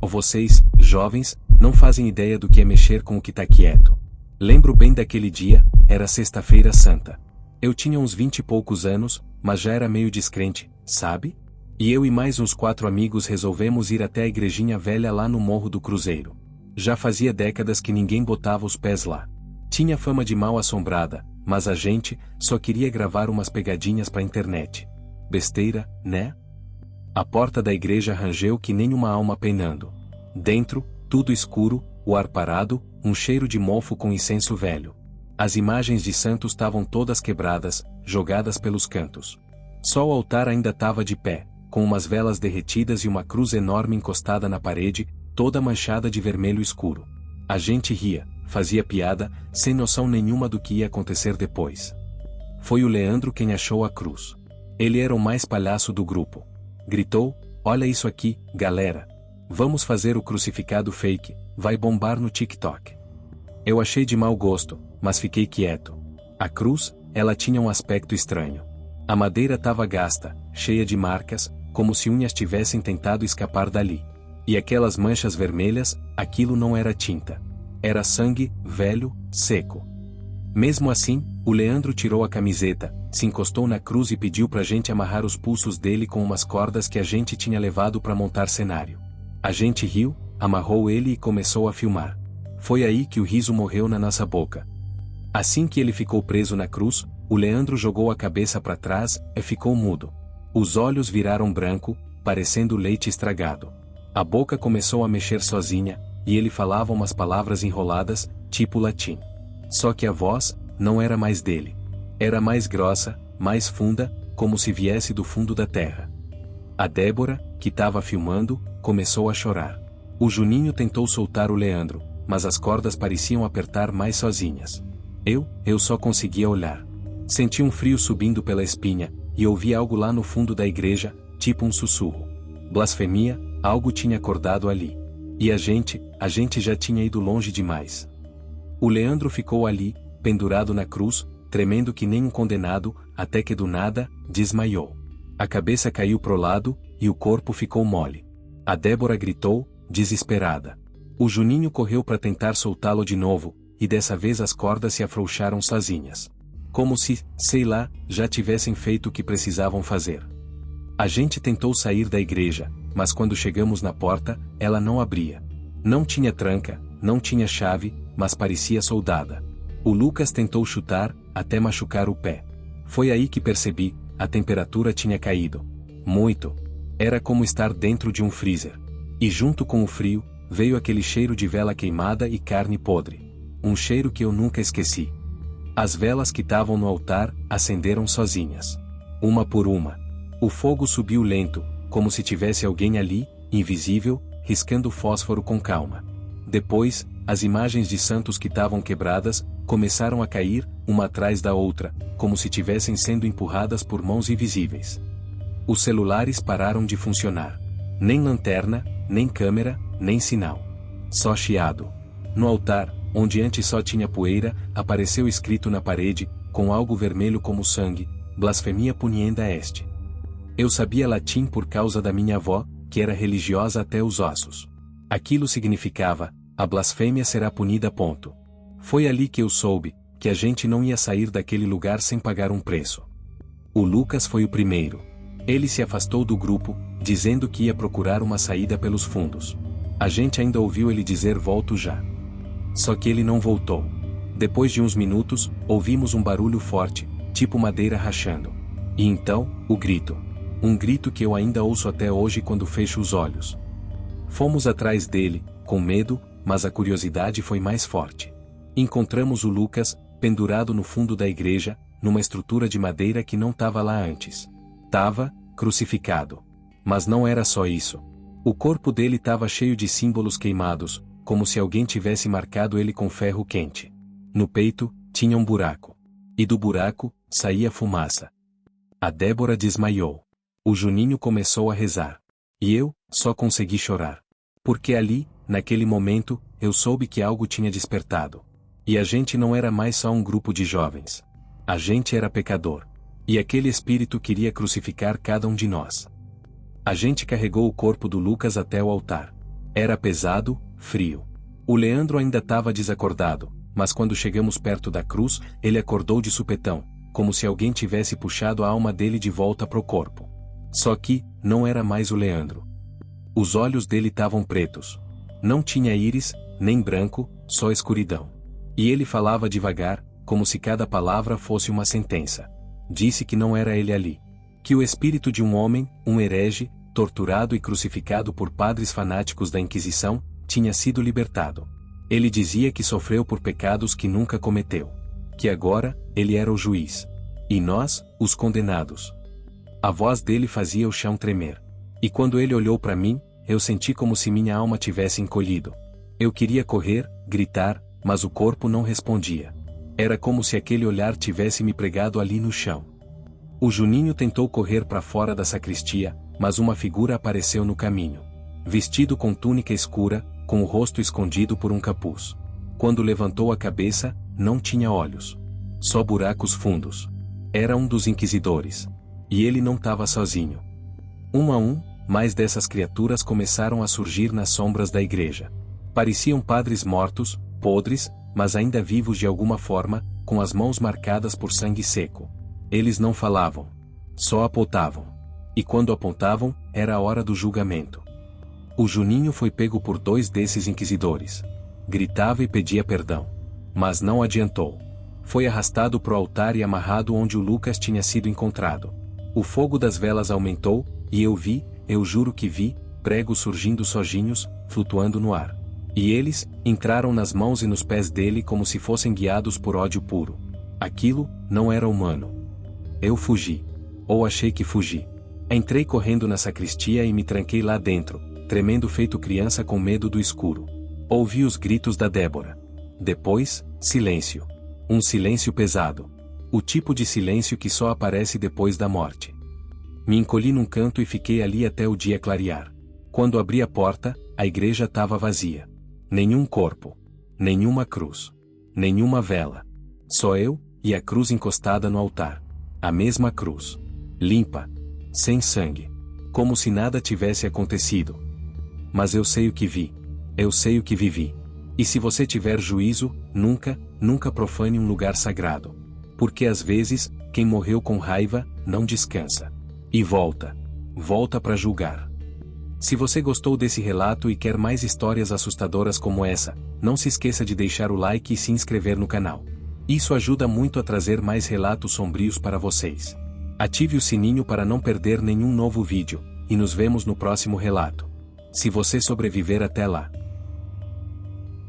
Vocês, jovens, não fazem ideia do que é mexer com o que tá quieto. Lembro bem daquele dia, era sexta-feira santa. Eu tinha uns 20 e poucos anos, mas já era meio descrente, sabe? E eu e mais uns 4 amigos resolvemos ir até a igrejinha velha lá no Morro do Cruzeiro. Já fazia décadas que ninguém botava os pés lá. Tinha fama de mal assombrada, mas a gente só queria gravar umas pegadinhas pra internet. Besteira, né? A porta da igreja rangeu que nem uma alma penando. Dentro, tudo escuro, o ar parado, um cheiro de mofo com incenso velho. As imagens de santos estavam todas quebradas, jogadas pelos cantos. Só o altar ainda estava de pé, com umas velas derretidas e uma cruz enorme encostada na parede, toda manchada de vermelho escuro. A gente ria, fazia piada, sem noção nenhuma do que ia acontecer depois. Foi o Leandro quem achou a cruz. Ele era o mais palhaço do grupo. Gritou: "Olha isso aqui, galera! Vamos fazer o crucificado fake, vai bombar no TikTok." Eu achei de mau gosto, mas fiquei quieto. A cruz, ela tinha um aspecto estranho. A madeira estava gasta, cheia de marcas, como se unhas tivessem tentado escapar dali. E aquelas manchas vermelhas, aquilo não era tinta. Era sangue, velho, seco. Mesmo assim, o Leandro tirou a camiseta, se encostou na cruz e pediu pra gente amarrar os pulsos dele com umas cordas que a gente tinha levado pra montar cenário. A gente riu, amarrou ele e começou a filmar. Foi aí que o riso morreu na nossa boca. Assim que ele ficou preso na cruz, o Leandro jogou a cabeça para trás e ficou mudo. Os olhos viraram branco, parecendo leite estragado. A boca começou a mexer sozinha, e ele falava umas palavras enroladas, tipo latim. Só que a voz não era mais dele. Era mais grossa, mais funda, como se viesse do fundo da terra. A Débora, que estava filmando, começou a chorar. O Juninho tentou soltar o Leandro, mas as cordas pareciam apertar mais sozinhas. Eu só conseguia olhar. Senti um frio subindo pela espinha, e ouvi algo lá no fundo da igreja, tipo um sussurro. Blasfemia, algo tinha acordado ali. E a gente já tinha ido longe demais. O Leandro ficou ali, pendurado na cruz, tremendo que nem um condenado, até que do nada, desmaiou. A cabeça caiu pro lado, e o corpo ficou mole. A Débora gritou, desesperada. O Juninho correu para tentar soltá-lo de novo, e dessa vez as cordas se afrouxaram sozinhas. Como se, sei lá, já tivessem feito o que precisavam fazer. A gente tentou sair da igreja, mas quando chegamos na porta, ela não abria. Não tinha tranca, não tinha chave, mas parecia soldada. O Lucas tentou chutar, até machucar o pé. Foi aí que percebi, a temperatura tinha caído. Muito. Era como estar dentro de um freezer. E junto com o frio, veio aquele cheiro de vela queimada e carne podre. Um cheiro que eu nunca esqueci. As velas que estavam no altar, acenderam sozinhas. Uma por uma. O fogo subiu lento, como se tivesse alguém ali, invisível, riscando fósforo com calma. Depois, as imagens de santos que estavam quebradas, começaram a cair, uma atrás da outra, como se tivessem sendo empurradas por mãos invisíveis. Os celulares pararam de funcionar. Nem lanterna, nem câmera, nem sinal. Só chiado. No altar, onde antes só tinha poeira, apareceu escrito na parede, com algo vermelho como sangue: "Blasfemia punienda est." Eu sabia latim por causa da minha avó, que era religiosa até os ossos. Aquilo significava: a blasfêmia será punida. Ponto. Foi ali que eu soube que a gente não ia sair daquele lugar sem pagar um preço. O Lucas foi o primeiro. Ele se afastou do grupo, dizendo que ia procurar uma saída pelos fundos. A gente ainda ouviu ele dizer: "Volto já." Só que ele não voltou. Depois de uns minutos, ouvimos um barulho forte, tipo madeira rachando. E então, o grito. Um grito que eu ainda ouço até hoje quando fecho os olhos. Fomos atrás dele, com medo, mas a curiosidade foi mais forte. Encontramos o Lucas, pendurado no fundo da igreja, numa estrutura de madeira que não estava lá antes. Tava crucificado. Mas não era só isso. O corpo dele estava cheio de símbolos queimados, como se alguém tivesse marcado ele com ferro quente. No peito, tinha um buraco. E do buraco, saía fumaça. A Débora desmaiou. O Juninho começou a rezar. E eu, só consegui chorar. Porque ali, naquele momento, eu soube que algo tinha despertado. E a gente não era mais só um grupo de jovens. A gente era pecador. E aquele espírito queria crucificar cada um de nós. A gente carregou o corpo do Lucas até o altar. Era pesado, frio. O Leandro ainda estava desacordado, mas quando chegamos perto da cruz, ele acordou de supetão, como se alguém tivesse puxado a alma dele de volta pro corpo. Só que, não era mais o Leandro. Os olhos dele estavam pretos. Não tinha íris, nem branco, só escuridão. E ele falava devagar, como se cada palavra fosse uma sentença. Disse que não era ele ali. Que o espírito de um homem, um herege, torturado e crucificado por padres fanáticos da Inquisição, tinha sido libertado. Ele dizia que sofreu por pecados que nunca cometeu. Que agora, ele era o juiz. E nós, os condenados. A voz dele fazia o chão tremer. E quando ele olhou para mim, eu senti como se minha alma tivesse encolhido. Eu queria correr, gritar, mas o corpo não respondia. Era como se aquele olhar tivesse me pregado ali no chão. O Juninho tentou correr para fora da sacristia, mas uma figura apareceu no caminho. Vestido com túnica escura, com o rosto escondido por um capuz. Quando levantou a cabeça, não tinha olhos. Só buracos fundos. Era um dos inquisidores. E ele não estava sozinho. Um a um, mais dessas criaturas começaram a surgir nas sombras da igreja. Pareciam padres mortos, podres, mas ainda vivos de alguma forma, com as mãos marcadas por sangue seco. Eles não falavam. Só apontavam. E quando apontavam, era a hora do julgamento. O Juninho foi pego por 2 desses inquisidores. Gritava e pedia perdão. Mas não adiantou. Foi arrastado pro altar e amarrado onde o Lucas tinha sido encontrado. O fogo das velas aumentou, e eu juro que vi, pregos surgindo sozinhos, flutuando no ar. E eles, entraram nas mãos e nos pés dele como se fossem guiados por ódio puro. Aquilo, não era humano. Eu fugi. Ou achei que fugi. Entrei correndo na sacristia e me tranquei lá dentro, tremendo feito criança com medo do escuro. Ouvi os gritos da Débora. Depois, silêncio. Um silêncio pesado. O tipo de silêncio que só aparece depois da morte. Me encolhi num canto e fiquei ali até o dia clarear. Quando abri a porta, a igreja estava vazia. Nenhum corpo. Nenhuma cruz. Nenhuma vela. Só eu, e a cruz encostada no altar. A mesma cruz. Limpa. Sem sangue. Como se nada tivesse acontecido. Mas eu sei o que vi. Eu sei o que vivi. E se você tiver juízo, nunca profane um lugar sagrado. Porque às vezes, quem morreu com raiva, não descansa. E volta para julgar. Se você gostou desse relato e quer mais histórias assustadoras como essa, não se esqueça de deixar o like e se inscrever no canal. Isso ajuda muito a trazer mais relatos sombrios para vocês. Ative o sininho para não perder nenhum novo vídeo, e nos vemos no próximo relato. Se você sobreviver até lá.